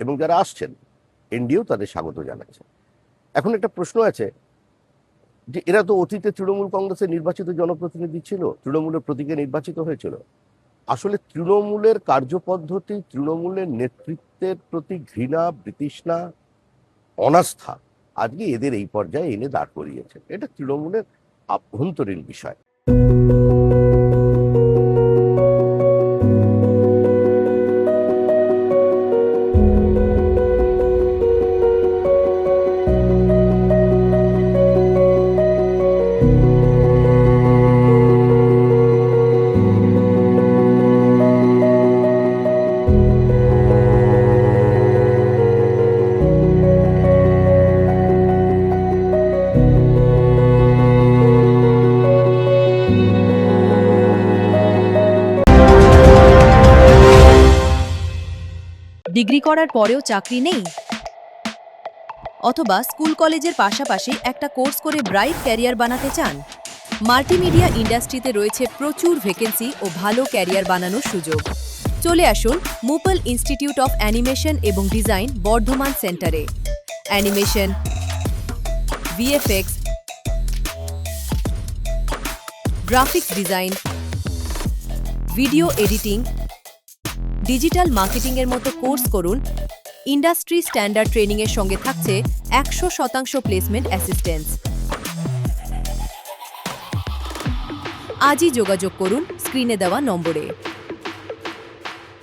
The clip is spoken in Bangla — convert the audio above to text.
এবং যারা আসছেন এনডিও তাদের স্বাগত জানাচ্ছে। এখন একটা প্রশ্ন আছে যে এরা তো অতীতে তৃণমূল কংগ্রেসের নির্বাচিত জনপ্রতিনিধি ছিল, তৃণমূলের প্রতীকে নির্বাচিত হয়েছিল। আসলে তৃণমূলের কার্যপদ্ধতি, তৃণমূলের নেতৃত্বের প্রতি ঘৃণা, বিতৃষ্ণা, অনাস্থা আজকে এদের এই পর্যায়ে এনে দাঁড় করিয়েছে। এটা তৃণমূলের আভ্যন্তরীণ বিষয়। ডিগ্রি করার পরেও চাকরি নেই, অথবা স্কুল কলেজের পাশাপাশি একটা কোর্স করে ব্রাইট ক্যারিয়ার বানাতে চান? মাল্টিমিডিয়া ইন্ডাস্ট্রিতে রয়েছে প্রচুর ভ্যাকেন্সি ও ভালো ক্যারিয়ার বানানোর সুযোগ। চলে আসুন মুপল ইনস্টিটিউট অফ অ্যানিমেশন এবং ডিজাইন বর্ধমান সেন্টারে। Animation, VFX, graphics design, video editing, digital মার্কেটিংয়ের মতো কোর্স করুন। ইন্ডাস্ট্রি স্ট্যান্ডার্ড ট্রেনিংয়ের সঙ্গে থাকছে 100% প্লেসমেন্ট অ্যাসিস্ট্যান্স। আজই যোগাযোগ করুন স্ক্রিনে দেওয়া নম্বরে।